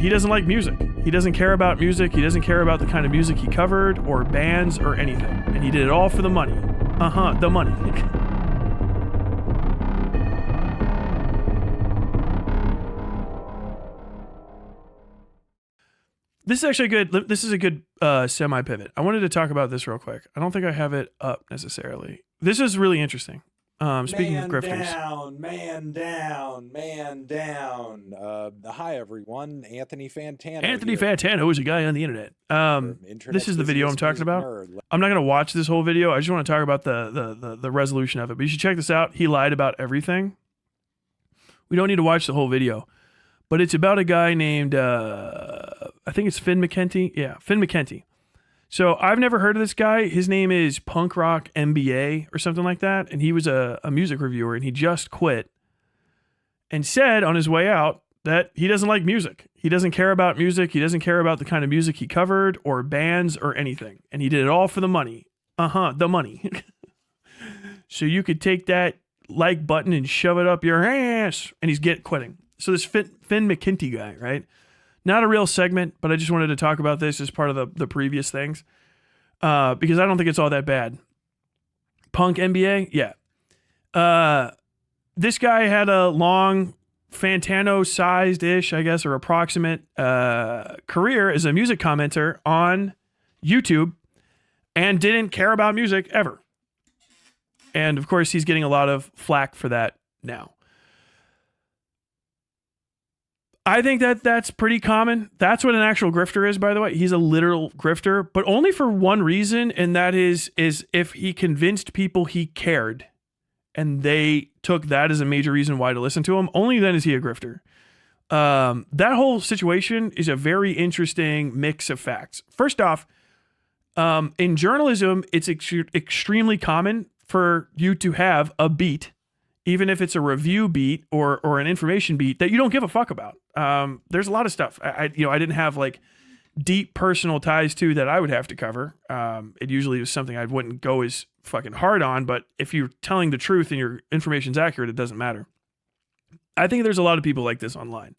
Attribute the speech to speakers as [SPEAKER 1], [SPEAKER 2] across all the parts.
[SPEAKER 1] he doesn't like music. He doesn't care about music. He doesn't care about the kind of music he covered or bands or anything. And he did it all for the money. The money. This is actually good. This is a good semi-pivot. I wanted to talk about this real quick. I don't think I have it up necessarily. This is really interesting. Speaking of grifters.
[SPEAKER 2] Man down. Hi, everyone. Anthony Fantano.
[SPEAKER 1] Anthony Fantano is a guy on the internet. This is the video I'm talking about. I'm not going to watch this whole video. I just want to talk about the resolution of it. But you should check this out. He lied about everything. We don't need to watch the whole video. But it's about a guy named, I think it's Finn McKenty. Yeah, Finn McKenty. So I've never heard of this guy. His name is Punk Rock MBA or something like that. And he was a music reviewer, and he just quit and said on his way out that he doesn't like music. He doesn't care about music. He doesn't care about the kind of music he covered or bands or anything. And he did it all for the money. The money. So you could take that like button and shove it up your ass. And he's quitting. So this Finn McKenty guy, right? Not a real segment, but I just wanted to talk about this as part of the previous things because I don't think it's all that bad. Punk NBA? Yeah. This guy had a long Fantano-sized-ish, I guess, or approximate career as a music commenter on YouTube and didn't care about music ever. And, of course, he's getting a lot of flack for that now. I think that's pretty common. That's what an actual grifter is, by the way. He's a literal grifter, but only for one reason, and that is if he convinced people he cared and they took that as a major reason why to listen to him, only then is he a grifter. That whole situation is a very interesting mix of facts. First off, in journalism, it's extremely common for you to have a beat, even if it's a review beat or an information beat that you don't give a fuck about. There's a lot of stuff I didn't have like deep personal ties to that I would have to cover. It usually was something I wouldn't go as fucking hard on, but if you're telling the truth and your information's accurate, it doesn't matter. I think there's a lot of people like this online.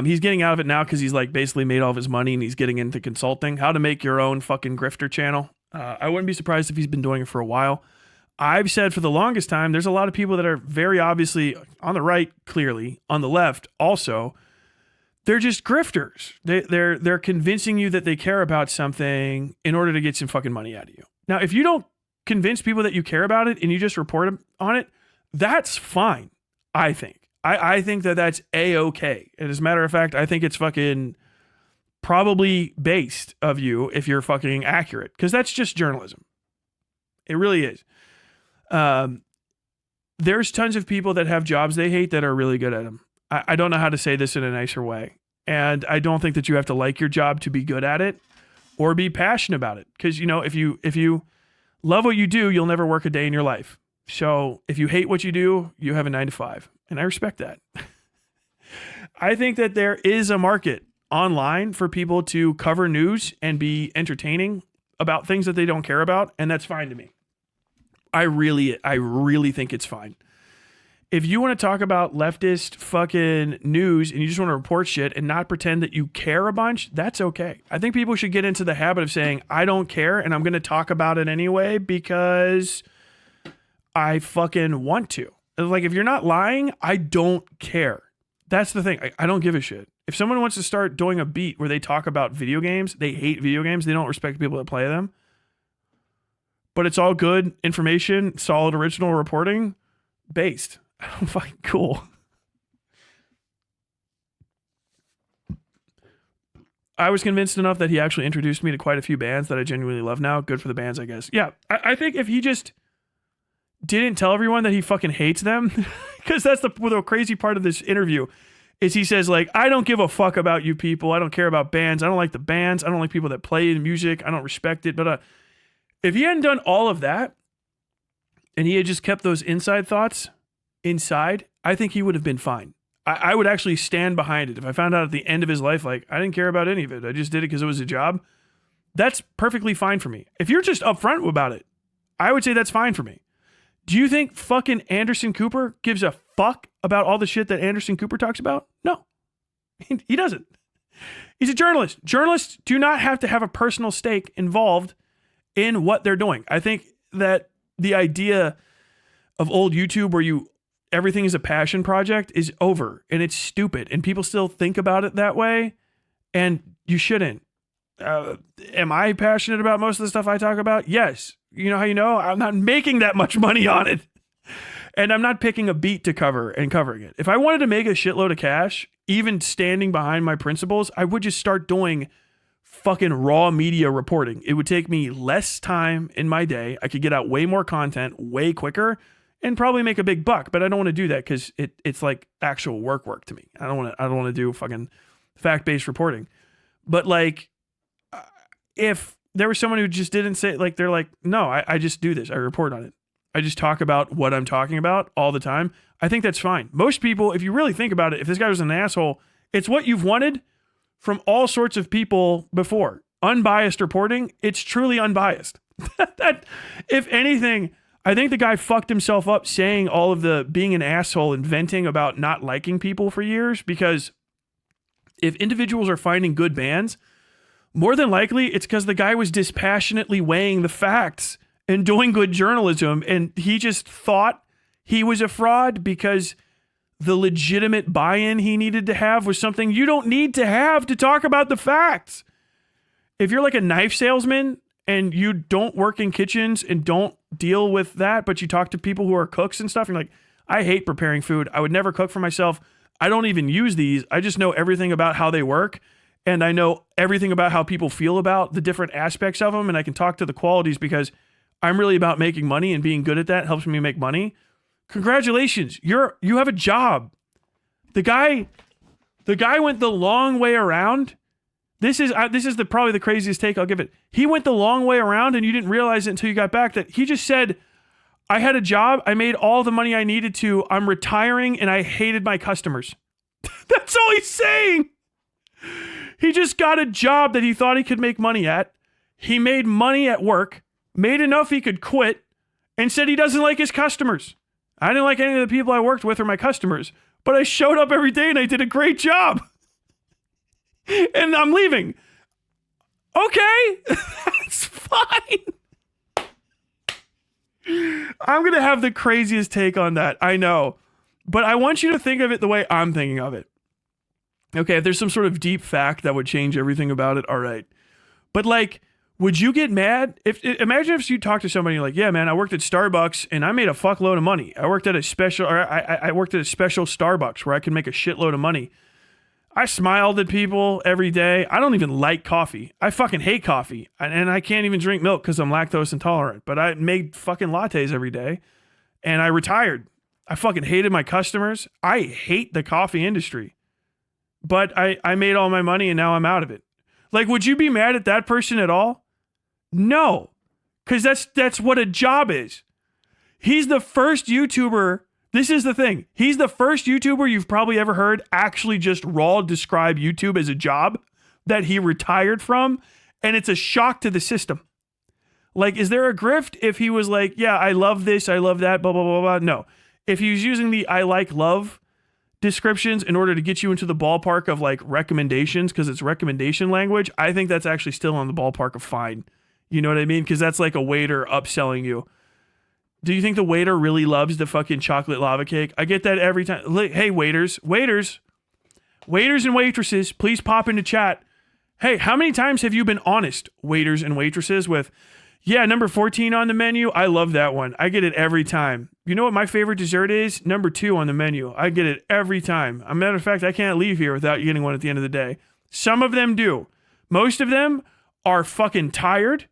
[SPEAKER 1] He's getting out of it now because he's like basically made all of his money and he's getting into consulting, how to make your own fucking grifter channel. I wouldn't be surprised if he's been doing it for a while. I've said for the longest time, there's a lot of people that are very obviously on the right, clearly, on the left also. They're just grifters. They're convincing you that they care about something in order to get some fucking money out of you. Now, if you don't convince people that you care about it and you just report on it, that's fine, I think. I think that that's A-okay. And as a matter of fact, I think it's fucking probably based of you if you're fucking accurate, because that's just journalism. It really is. There's tons of people that have jobs they hate that are really good at them. I don't know how to say this in a nicer way. And I don't think that you have to like your job to be good at it or be passionate about it. Because, if you love what you do, you'll never work a day in your life. So if you hate what you do, you have a 9 to 5. And I respect that. I think that there is a market online for people to cover news and be entertaining about things that they don't care about. And that's fine to me. I really think it's fine. If you want to talk about leftist fucking news and you just want to report shit and not pretend that you care a bunch, that's okay. I think people should get into the habit of saying, I don't care and I'm going to talk about it anyway because I fucking want to. Like, if you're not lying, I don't care. That's the thing. I don't give a shit. If someone wants to start doing a beat where they talk about video games, they hate video games, they don't respect people that play them, but it's all good information, solid original reporting based. Fucking cool. I was convinced enough that he actually introduced me to quite a few bands that I genuinely love now. Good for the bands, I guess. Yeah, I think if he just didn't tell everyone that he fucking hates them, because that's the crazy part of this interview, is he says, like, I don't give a fuck about you people. I don't care about bands. I don't like the bands. I don't like people that play the music. I don't respect it. But if he hadn't done all of that and he had just kept those inside thoughts inside, I think he would have been fine. I would actually stand behind it. If I found out at the end of his life, like, I didn't care about any of it, I just did it because it was a job, that's perfectly fine for me. If you're just upfront about it, I would say that's fine for me. Do you think fucking Anderson Cooper gives a fuck about all the shit that Anderson Cooper talks about? No. He doesn't. He's a journalist. Journalists do not have to have a personal stake involved in what they're doing. I think that the idea of old YouTube where everything is a passion project is over, and it's stupid, and people still think about it that way, and you shouldn't. Am I passionate about most of the stuff I talk about? Yes. You know how you know? I'm not making that much money on it. And I'm not picking a beat to cover and covering it. If I wanted to make a shitload of cash, even standing behind my principles, I would just start doing fucking raw media reporting. It would take me less time in my day. I could get out way more content way quicker and probably make a big buck, but I don't want to do that because it's like actual work to me. I don't want to do fucking fact-based reporting. But like, if there was someone who just didn't say, like, they're like, no, I just do this. I report on it. I just talk about what I'm talking about all the time. I think that's fine. Most people, if you really think about it, if this guy was an asshole, it's what you've wanted from all sorts of people before. Unbiased reporting, it's truly unbiased. That, if anything, I think the guy fucked himself up saying all of the being an asshole and venting about not liking people for years, because if individuals are finding good bands, more than likely it's because the guy was dispassionately weighing the facts and doing good journalism, and he just thought he was a fraud because the legitimate buy-in he needed to have was something you don't need to have to talk about the facts. If you're like a knife salesman and you don't work in kitchens and don't deal with that, but you talk to people who are cooks and stuff, and you're like, I hate preparing food. I would never cook for myself. I don't even use these. I just know everything about how they work. And I know everything about how people feel about the different aspects of them. And I can talk to the qualities because I'm really about making money, and being good at that helps me make money. Congratulations. You have a job. The guy went the long way around. This is probably the craziest take I'll give it. He went the long way around, and you didn't realize it until you got back, that he just said, I had a job. I made all the money I needed to. I'm retiring, and I hated my customers. That's all he's saying. He just got a job that he thought he could make money at. He made money at work, made enough he could quit, and said he doesn't like his customers. I didn't like any of the people I worked with or my customers, but I showed up every day and I did a great job. And I'm leaving. Okay, that's fine. I'm going to have the craziest take on that, I know. But I want you to think of it the way I'm thinking of it. Okay, if there's some sort of deep fact that would change everything about it, all right. But like, would you get mad? Imagine if you talk to somebody like, yeah, man, I worked at Starbucks and I made a fuckload of money. I worked at a special Starbucks where I could make a shitload of money. I smiled at people every day. I don't even like coffee. I fucking hate coffee. And I can't even drink milk because I'm lactose intolerant. But I made fucking lattes every day. And I retired. I fucking hated my customers. I hate the coffee industry. But I made all my money and now I'm out of it. Like, would you be mad at that person at all? No. Because that's what a job is. He's the first YouTuber. This is the thing. He's the first YouTuber you've probably ever heard actually just raw describe YouTube as a job that he retired from. And it's a shock to the system. Like, is there a grift if he was like, yeah, I love this, I love that, blah, blah, blah, blah. No. If he was using the I like love descriptions in order to get you into the ballpark of like recommendations, because it's recommendation language, I think that's actually still on the ballpark of fine. You know what I mean? Because that's like a waiter upselling you. Do you think the waiter really loves the fucking chocolate lava cake? I get that every time. Hey, waiters and waitresses, please pop into chat. Hey, how many times have you been honest, waiters and waitresses, with, yeah, number 14 on the menu? I love that one. I get it every time. You know what my favorite dessert is? Number 2 on the menu. I get it every time. As a matter of fact, I can't leave here without getting one at the end of the day. Some of them do. Most of them are fucking tired,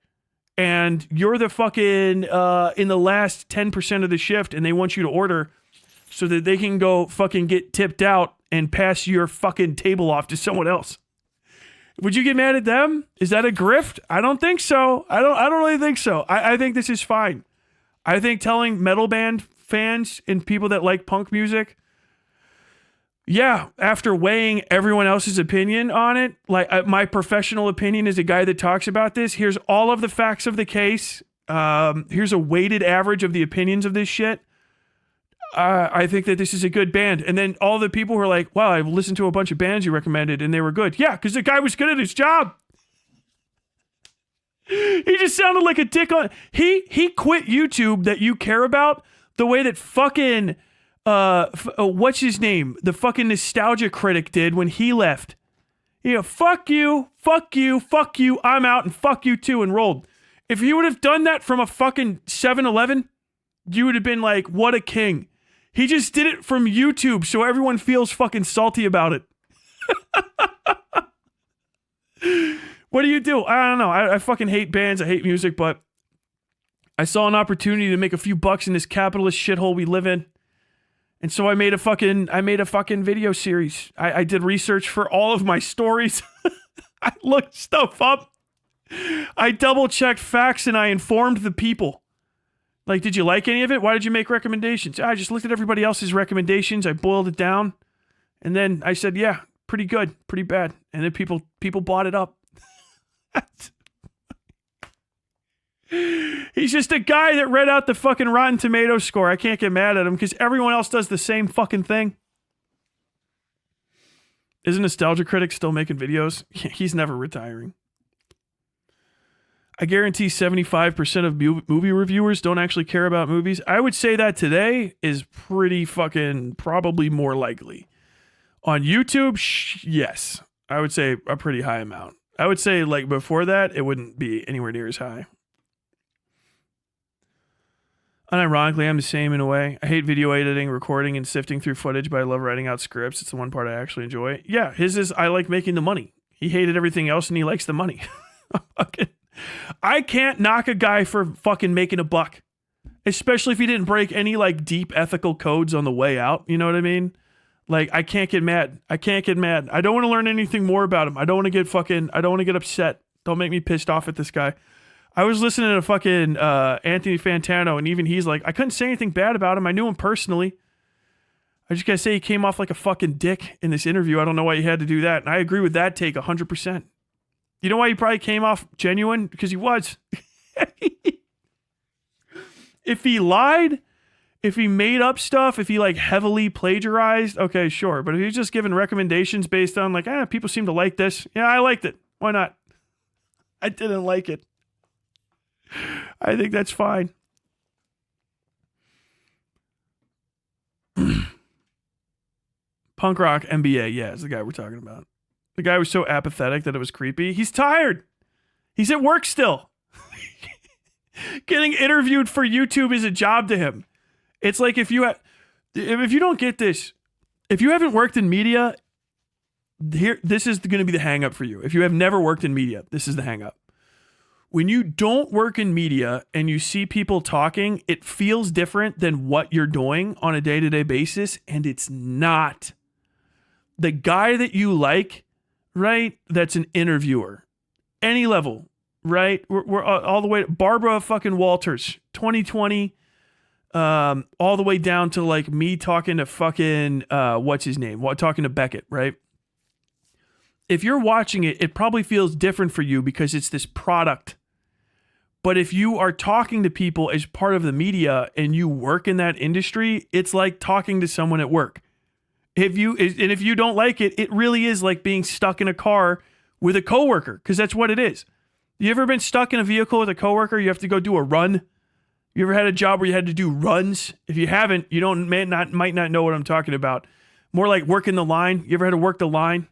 [SPEAKER 1] and you're the fucking in the last 10% of the shift, and they want you to order so that they can go fucking get tipped out and pass your fucking table off to someone else. Would you get mad at them? Is that a grift? I don't think so. I don't really think so. I think this is fine. I think telling metal band fans and people that like punk music, yeah, after weighing everyone else's opinion on it, like my professional opinion as a guy that talks about this, here's all of the facts of the case. Here's a weighted average of the opinions of this shit. I think that this is a good band. And then all the people were like, wow, I've listened to a bunch of bands you recommended and they were good. Yeah, because the guy was good at his job. He just sounded like a dick on. He quit YouTube that you care about the way that fucking what's his name? The fucking Nostalgia Critic did when he left. You know, fuck you, I'm out, and fuck you too, and rolled. If he would have done that from a fucking 7-Eleven, you would have been like, what a king. He just did it from YouTube so everyone feels fucking salty about it. What do you do? I don't know. I fucking hate bands. I hate music, but I saw an opportunity to make a few bucks in this capitalist shithole we live in. And so I made a fucking video series. I did research for all of my stories. I looked stuff up. I double checked facts and I informed the people. Like, did you like any of it? Why did you make recommendations? I just looked at everybody else's recommendations. I boiled it down. And then I said, yeah, pretty good, pretty bad. And then people bought it up. He's just a guy that read out the fucking Rotten Tomatoes score. I can't get mad at him because everyone else does the same fucking thing. Isn't Nostalgia Critic still making videos? He's never retiring. I guarantee 75% of movie reviewers don't actually care about movies. I would say that today is pretty fucking probably more likely. On YouTube, yes. I would say a pretty high amount. I would say like before that, it wouldn't be anywhere near as high. Unironically, I'm the same in a way. I hate video editing, recording, and sifting through footage, but I love writing out scripts. It's the one part I actually enjoy. Yeah, his is I like making the money. He hated everything else and he likes the money. I can't knock a guy for fucking making a buck. Especially if he didn't break any like deep ethical codes on the way out. You know what I mean? Like, I can't get mad. I don't want to learn anything more about him. I don't want to get upset. Don't make me pissed off at this guy. I was listening to fucking Anthony Fantano, and even he's like, I couldn't say anything bad about him. I knew him personally. I just gotta say he came off like a fucking dick in this interview. I don't know why he had to do that. And I agree with that take 100%. You know why he probably came off genuine? Because he was. If he lied, if he made up stuff, if he like heavily plagiarized, okay, sure. But if he was just giving recommendations based on like, people seem to like this. Yeah, I liked it. Why not? I didn't like it. I think that's fine. Punk rock MBA, yeah, is the guy we're talking about. The guy was so apathetic that it was creepy. He's tired. He's at work still. Getting interviewed for YouTube is a job to him. It's like if you don't get this, if you haven't worked in media, this is going to be the hang up for you. If you have never worked in media, this is the hang up. When you don't work in media and you see people talking, it feels different than what you're doing on a day-to-day basis, and it's not. The guy that you like, right, that's an interviewer, any level, right? We're all the way, Barbara fucking Walters, 2020, all the way down to like me talking to fucking, what's his name? Talking to Beckett, right? If you're watching it, it probably feels different for you because it's this product. But if you are talking to people as part of the media and you work in that industry, it's like talking to someone at work. If you don't like it, it really is like being stuck in a car with a coworker, because that's what it is. You ever been stuck in a vehicle with a coworker? You have to go do a run. You ever had a job where you had to do runs? If you haven't, you might not know what I'm talking about. More like working the line. You ever had to work the line?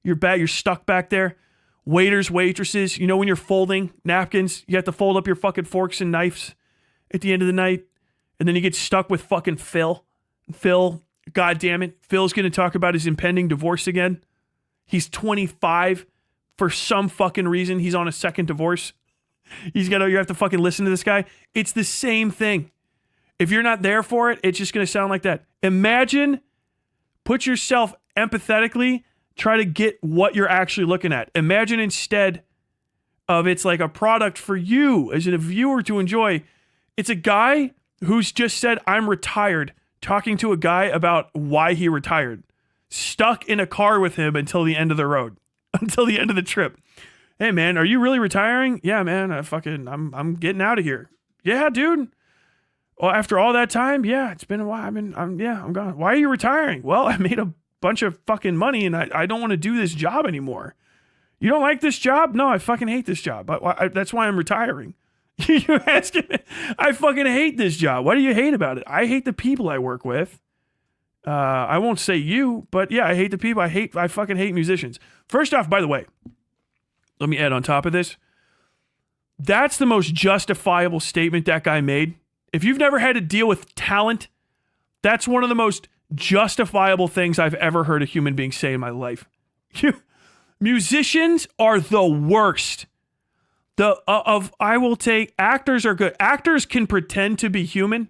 [SPEAKER 1] You're stuck back there. Waiters, waitresses, you know, when you're folding napkins, you have to fold up your fucking forks and knives at the end of the night. And then you get stuck with fucking Phil. Phil, God damn it. Phil's going to talk about his impending divorce again. He's 25. For some fucking reason, he's on a second divorce. You have to fucking listen to this guy. It's the same thing. If you're not there for it, it's just going to sound like that. Imagine, put yourself empathetically, try to get what you're actually looking at. Imagine instead of it's like a product for you as a viewer to enjoy. It's a guy who's just said, I'm retired, talking to a guy about why he retired. Stuck in a car with him until the end of the road, until the end of the trip. Hey man, are you really retiring? Yeah, man, I'm getting out of here. Yeah, dude. Well, after all that time, yeah, it's been a while. I'm gone. Why are you retiring? Well, I made a bunch of fucking money and I don't want to do this job anymore. You don't like this job? No, I fucking hate this job. That's why I'm retiring. You're asking me? I fucking hate this job. What do you hate about it? I hate the people I work with. I won't say you, but yeah, I hate the people. I fucking hate musicians. First off, by the way, let me add on top of this. That's the most justifiable statement that guy made. If you've never had to deal with talent, that's one of the most justifiable things I've ever heard a human being say in my life. Musicians are the worst. Actors are good. Actors can pretend to be human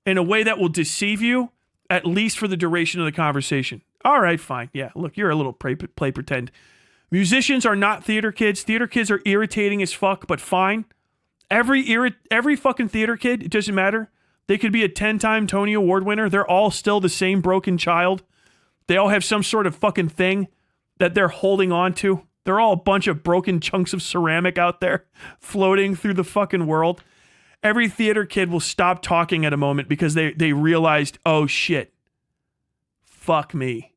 [SPEAKER 1] in a way that will deceive you, at least for the duration of the conversation. All right, fine. Yeah, look, you're a little play pretend. Musicians are not theater kids. Theater kids are irritating as fuck, but fine. Every fucking theater kid, it doesn't matter. They could be a 10-time Tony Award winner. They're all still the same broken child. They all have some sort of fucking thing that they're holding on to. They're all a bunch of broken chunks of ceramic out there floating through the fucking world. Every theater kid will stop talking at a moment because they realized, oh shit, fuck me.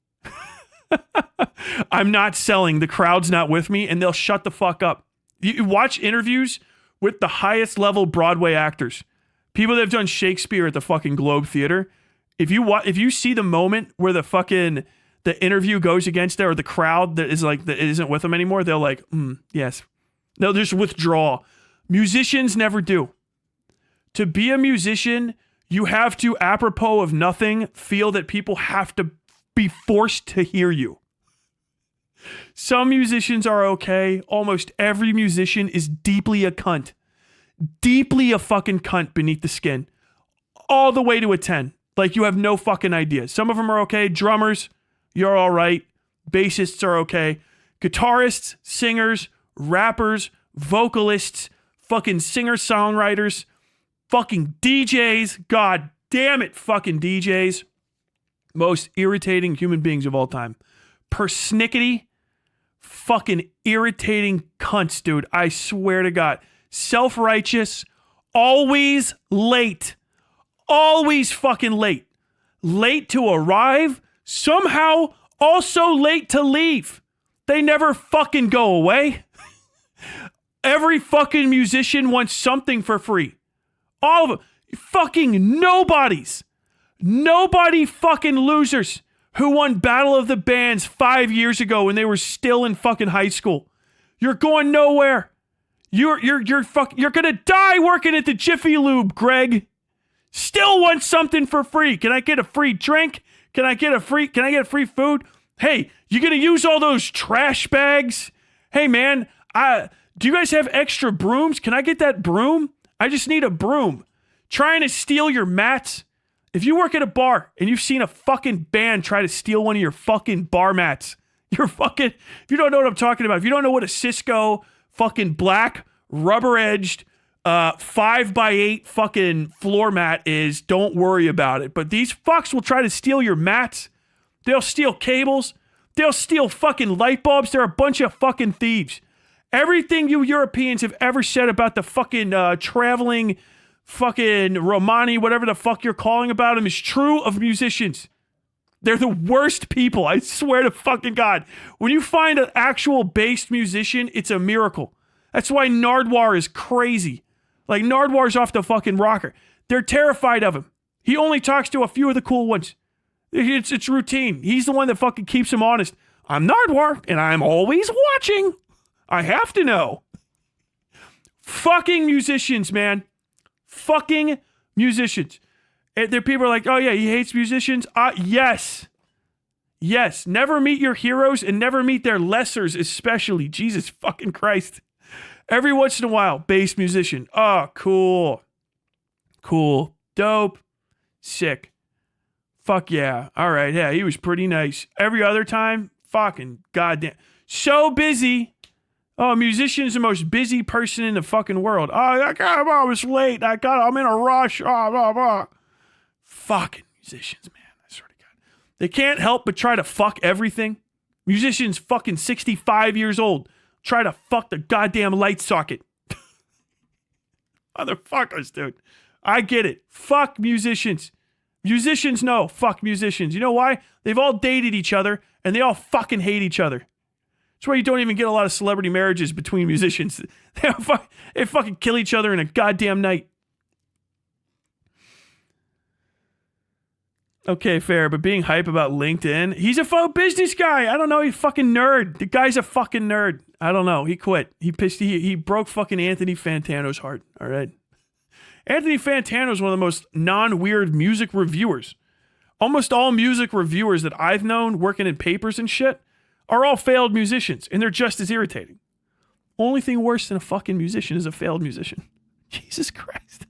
[SPEAKER 1] I'm not selling. The crowd's not with me, and they'll shut the fuck up. You watch interviews with the highest level Broadway actors, people that have done Shakespeare at the fucking Globe Theater. If you see the moment where the interview goes against it, or the crowd that isn't with them anymore, they're like, yes. They'll just withdraw. Musicians never do. To be a musician, you have to, apropos of nothing, feel that people have to be forced to hear you. Some musicians are okay. Almost every musician is deeply a cunt. Deeply a fucking cunt beneath the skin. All the way to a 10. Like, you have no fucking idea. Some of them are okay. Drummers, you're all right. Bassists are okay. Guitarists, singers, rappers, vocalists, fucking singer-songwriters, fucking DJs. God damn it, fucking DJs. Most irritating human beings of all time. Persnickety, fucking irritating cunts, dude. I swear to God. Self-righteous, always late. Always fucking late. Late to arrive, somehow also late to leave. They never fucking go away. Every fucking musician wants something for free. All of them. Fucking nobodies. Nobody fucking losers who won Battle of the Bands 5 years ago when they were still in fucking high school. You're going nowhere. You're gonna die working at the Jiffy Lube, Greg. Still want something for free. Can I get a free drink? Can I get free food? Hey, you gonna use all those trash bags? Hey man, do you guys have extra brooms? Can I get that broom? I just need a broom. Trying to steal your mats. If you work at a bar and you've seen a fucking band try to steal one of your fucking bar mats, if you don't know what I'm talking about, if you don't know what a Cisco fucking black rubber-edged 5x8 fucking floor mat is, don't worry about it. But these fucks will try to steal your mats. They'll steal cables. They'll steal fucking light bulbs. They're a bunch of fucking thieves. Everything you Europeans have ever said about the fucking traveling fucking Romani, whatever the fuck you're calling about them, is true of musicians. They're the worst people. I swear to fucking God. When you find an actual based musician, it's a miracle. That's why Nardwuar is crazy. Like, Nardwar's off the fucking rocker. They're terrified of him. He only talks to a few of the cool ones. It's routine. He's the one that fucking keeps him honest. I'm Nardwuar, and I'm always watching. I have to know. Fucking musicians, man. Fucking musicians. And there people are like, oh yeah, he hates musicians. Yes. Yes. Never meet your heroes and never meet their lessers, especially. Jesus fucking Christ. Every once in a while, bass musician. Oh, cool. Cool. Dope. Sick. Fuck yeah. All right. Yeah, he was pretty nice. Every other time, fucking goddamn. So busy. Oh, a musician is the most busy person in the fucking world. Oh, I was late. I'm in a rush. Oh, blah, blah. Fucking musicians, man. I swear to God. They can't help but try to fuck everything. Musicians fucking 65 years old. Try to fuck the goddamn light socket. Motherfuckers, dude. I get it. Fuck musicians. Musicians know. Fuck musicians. You know why? They've all dated each other and they all fucking hate each other. That's why you don't even get a lot of celebrity marriages between musicians. They fucking kill each other in a goddamn night. Okay, fair, but being hype about LinkedIn, he's a faux business guy. I don't know. He's a fucking nerd. The guy's a fucking nerd. I don't know. He quit. He broke fucking Anthony Fantano's heart. All right. Anthony Fantano is one of the most non-weird music reviewers. Almost all music reviewers that I've known working in papers and shit are all failed musicians, and they're just as irritating. Only thing worse than a fucking musician is a failed musician. Jesus Christ.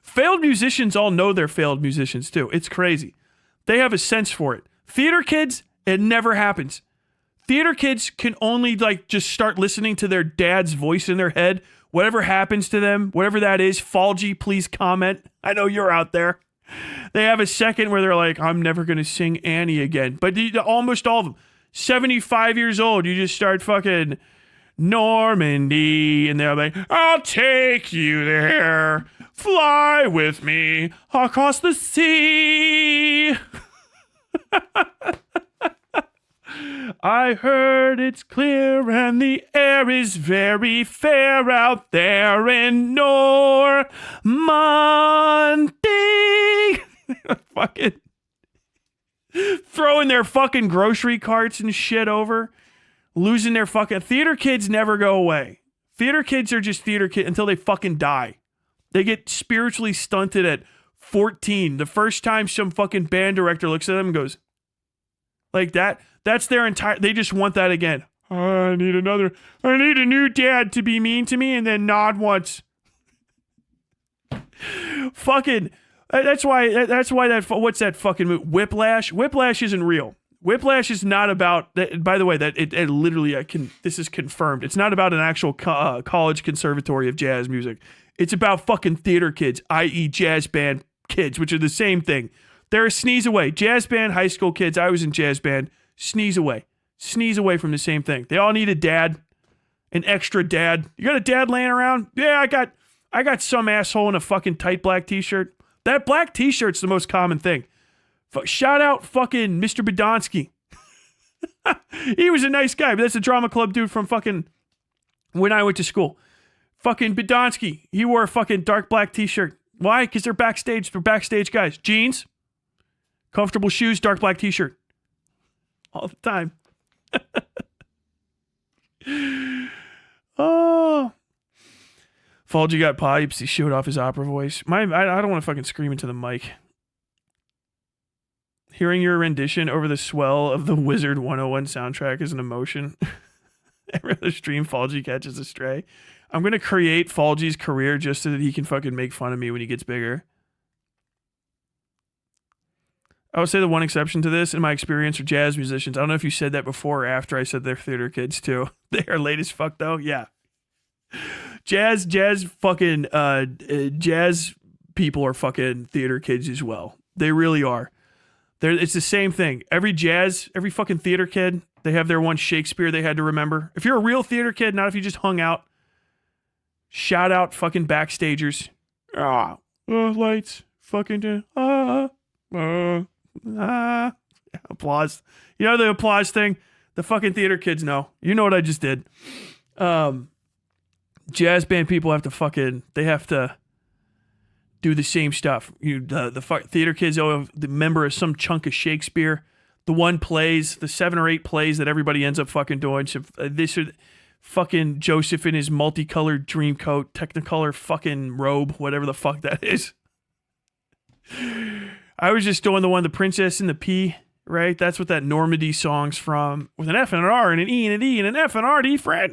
[SPEAKER 1] Failed musicians all know they're failed musicians too. It's crazy. They have a sense for it. Theater kids, it never happens. Theater kids can only just start listening to their dad's voice in their head. Whatever happens to them, whatever that is, Falgi, please comment. I know you're out there. They have a second where they're like, I'm never going to sing Annie again. But almost all of them, 75 years old, you just start fucking Normandy. And they're like, I'll take you there. Fly with me across the sea. I heard it's clear and the air is very fair out there in Normandy. Fucking throwing their fucking grocery carts and shit over, losing their fucking theater kids never go away. Theater kids are just theater kids until they fucking die. They get spiritually stunted at 14. The first time some fucking band director looks at them and goes like that. That's their entire, they just want that again. I need a new dad to be mean to me and then nod once. Fucking, that's why that, what's that fucking movie? Whiplash? Whiplash isn't real. Whiplash is not about, by the way, that it literally, this is confirmed. It's not about an actual college conservatory of jazz music. It's about fucking theater kids, i.e. jazz band kids, which are the same thing. They're a sneeze away. Jazz band, high school kids, I was in jazz band. Sneeze away. Sneeze away from the same thing. They all need a dad. An extra dad. You got a dad laying around? Yeah, I got some asshole in a fucking tight black t-shirt. That black t-shirt's the most common thing. Shout out fucking Mr. Bedonsky. He was a nice guy, but that's a drama club dude from fucking when I went to school. Fucking Bedonsky. He wore a fucking dark black t-shirt. Why? Because they're backstage. They're backstage guys. Jeans, comfortable shoes, dark black t-shirt. All the time. Oh. Falgi got pipes. He showed off his opera voice. I don't want to fucking scream into the mic. Hearing your rendition over the swell of the Wizard 101 soundtrack is an emotion. Every other stream, Falgi catches a stray. I'm going to create Falgi's career just so that he can fucking make fun of me when he gets bigger. I would say the one exception to this, in my experience, are jazz musicians. I don't know if you said that before or after I said they're theater kids too. They are late as fuck though. Yeah. Jazz people are fucking theater kids as well. They really are. It's the same thing. Every fucking theater kid, they have their one Shakespeare they had to remember. If you're a real theater kid, not if you just hung out, shout out fucking backstagers. Lights, fucking, applause. You know the applause thing? The fucking theater kids know. You know what I just did. Jazz band people have to do the same stuff. The theater kids are the member of some chunk of Shakespeare. The one plays, the 7 or 8 plays that everybody ends up fucking doing. So this or fucking Joseph in his multicolored dream coat, Technicolor fucking robe, whatever the fuck that is. I was just doing the one, The Princess and the Pea, right? That's what that Normandy song's from, with an F and an R and an E and an E and an F and R D fret.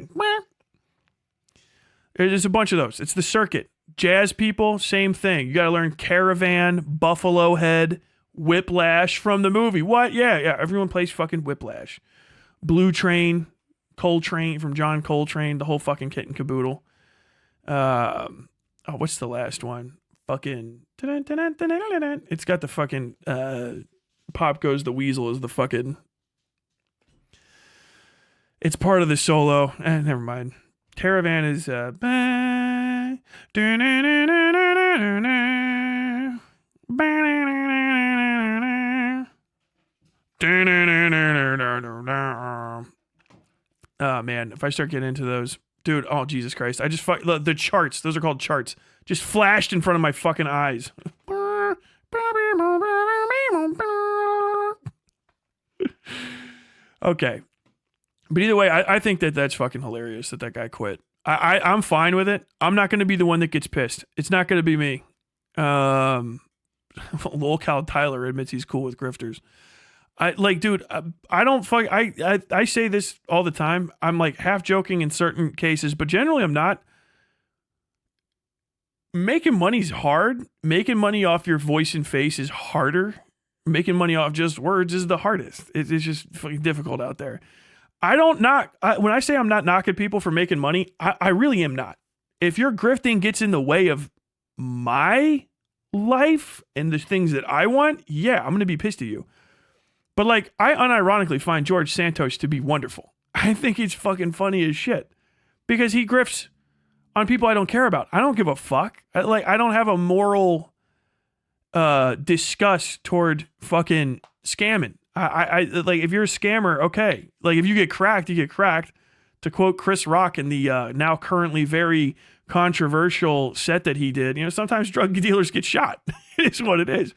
[SPEAKER 1] There's a bunch of those. It's the circuit. Jazz people, same thing. You got to learn Caravan, Buffalo Head, Whiplash from the movie. What? Yeah. Everyone plays fucking Whiplash. Blue Train, Coltrane from John Coltrane, the whole fucking kit and caboodle. What's the last one? Fucking. It's got the fucking. Pop Goes the Weasel is the fucking. It's part of the solo. Never mind. Caravan is. Oh man, if I start getting into those, dude, oh Jesus Christ. I just the charts, those are called charts. Just flashed in front of my fucking eyes. Okay. But either way, I think that's fucking hilarious that guy quit. I'm fine with it. I'm not going to be the one that gets pissed. It's not going to be me. Lol Cal Tyler admits he's cool with grifters. Dude, I don't fuck. I say this all the time. I'm like half joking in certain cases, but generally I'm not. Making money's hard. Making money off your voice and face is harder. Making money off just words is the hardest. It's just fucking difficult out there. I don't knock. When I say I'm not knocking people for making money, I really am not. If your grifting gets in the way of my life and the things that I want, yeah, I'm going to be pissed at you. But like, I unironically find George Santos to be wonderful. I think he's fucking funny as shit because he grifts on people I don't care about. I don't give a fuck. I don't have a moral disgust toward fucking scamming. I like, if you're a scammer, okay. Like, if you get cracked, you get cracked. To quote Chris Rock in the now currently very controversial set that he did, sometimes drug dealers get shot. It is what it is.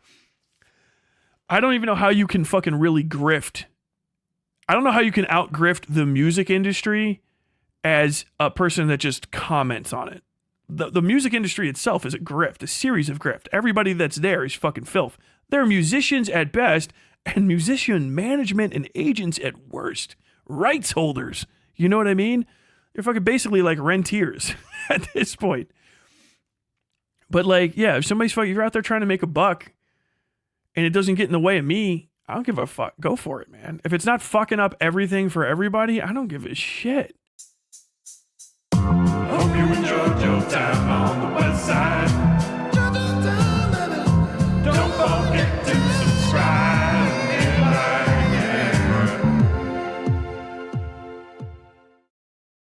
[SPEAKER 1] I don't even know how you can fucking really grift. I don't know how you can out-grift the music industry as a person that just comments on it. The music industry itself is a grift, a series of grift. Everybody that's there is fucking filth. They're musicians at best, and musician management and agents at worst. Rights holders. You know what I mean? You're fucking basically like rentiers at this point. But like, yeah, if somebody's fucking, if you're out there trying to make a buck and it doesn't get in the way of me, I don't give a fuck. Go for it, man. If it's not fucking up everything for everybody, I don't give a shit.
[SPEAKER 3] Hope you enjoy